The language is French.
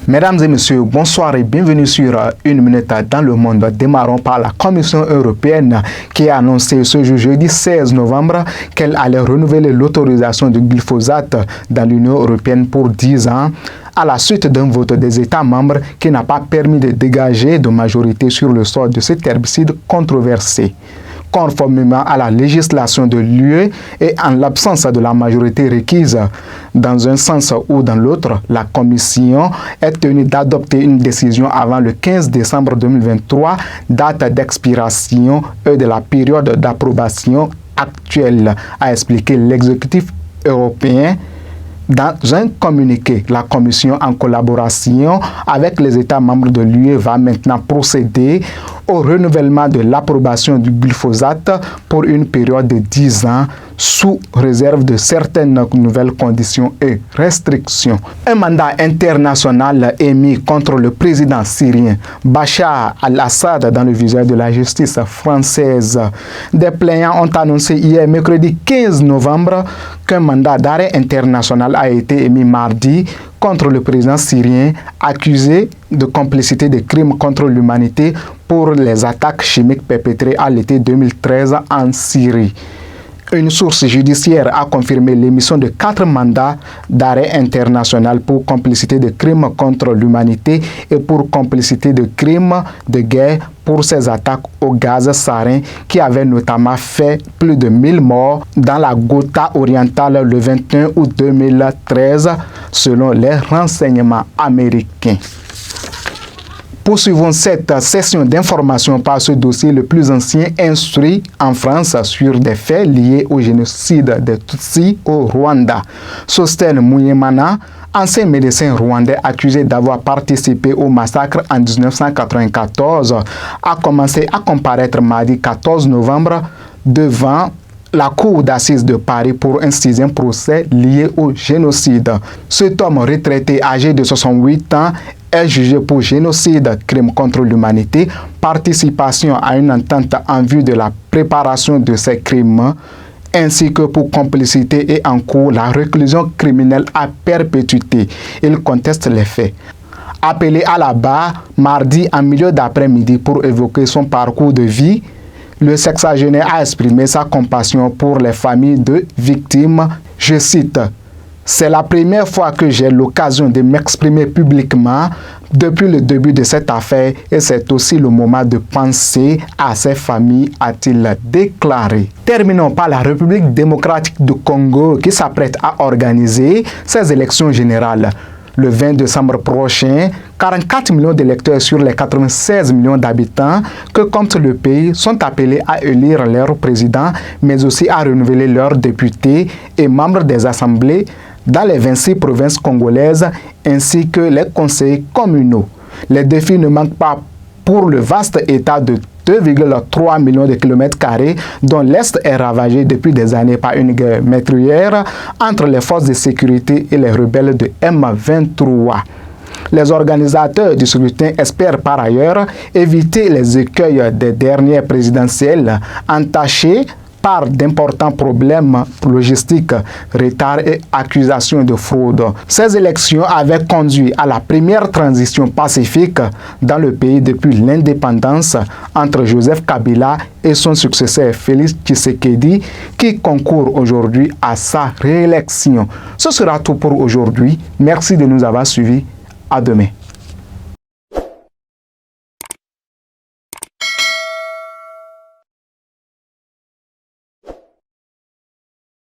Mesdames et messieurs, bonsoir et bienvenue sur Une Minute dans le Monde. Démarrons par la Commission européenne qui a annoncé ce jeudi 16 novembre qu'elle allait renouveler l'autorisation du glyphosate dans l'Union européenne pour 10 ans à la suite d'un vote des États membres qui n'a pas permis de dégager de majorité sur le sort de cet herbicide controversé. Conformément à la législation de l'UE et en l'absence de la majorité requise dans un sens ou dans l'autre, la Commission est tenue d'adopter une décision avant le 15 décembre 2023, date d'expiration et de la période d'approbation actuelle, a expliqué l'exécutif européen. Dans un communiqué, la Commission, en collaboration avec les États membres de l'UE, va maintenant procéder au renouvellement de l'approbation du glyphosate pour une période de 10 ans sous réserve de certaines nouvelles conditions et restrictions. Un mandat international émis contre le président syrien Bachar al-Assad dans le viseur de la justice française. Des plaignants ont annoncé hier, mercredi 15 novembre, qu'un mandat d'arrêt international a été émis mardi contre le président syrien accusé de complicité de crimes contre l'humanité pour les attaques chimiques perpétrées à l'été 2013 en Syrie. Une source judiciaire a confirmé l'émission de 4 mandats d'arrêt international pour complicité de crimes contre l'humanité et pour complicité de crimes de guerre pour ces attaques au gaz sarin qui avaient notamment fait plus de 1000 morts dans la Ghouta orientale le 21 août 2013 selon les renseignements américains. Poursuivons cette session d'information par ce dossier le plus ancien instruit en France sur des faits liés au génocide des Tutsis au Rwanda. Sosten Muyemana, ancien médecin rwandais accusé d'avoir participé au massacre en 1994, a commencé à comparaître mardi 14 novembre devant la cour d'assises de Paris pour un 6e procès lié au génocide. Cet homme retraité âgé de 68 ans est jugé pour génocide, crime contre l'humanité, participation à une entente en vue de la préparation de ces crimes, ainsi que pour complicité et en cours la réclusion criminelle à perpétuité. Il conteste les faits. Appelé à la barre mardi en milieu d'après-midi pour évoquer son parcours de vie, le sexagénaire a exprimé sa compassion pour les familles de victimes. Je cite: « C'est la première fois que j'ai l'occasion de m'exprimer publiquement depuis le début de cette affaire et c'est aussi le moment de penser à ces familles », a-t-il déclaré. Terminons par la République démocratique du Congo qui s'apprête à organiser ses élections générales. Le 20 décembre prochain, 44 millions d'électeurs sur les 96 millions d'habitants que compte le pays sont appelés à élire leur président, mais aussi à renouveler leurs députés et membres des assemblées dans les 26 provinces congolaises ainsi que les conseils communaux. Les défis ne manquent pas pour le vaste état de 2,3 millions de kilomètres carrés dont l'Est est ravagé depuis des années par une guerre meurtrière entre les forces de sécurité et les rebelles de M23. Les organisateurs du scrutin espèrent par ailleurs éviter les écueils des dernières présidentielles entachées par d'importants problèmes logistiques, retards et accusations de fraude. Ces élections avaient conduit à la première transition pacifique dans le pays depuis l'indépendance entre Joseph Kabila et son successeur Félix Tshisekedi qui concourt aujourd'hui à sa réélection. Ce sera tout pour aujourd'hui. Merci de nous avoir suivis. À demain.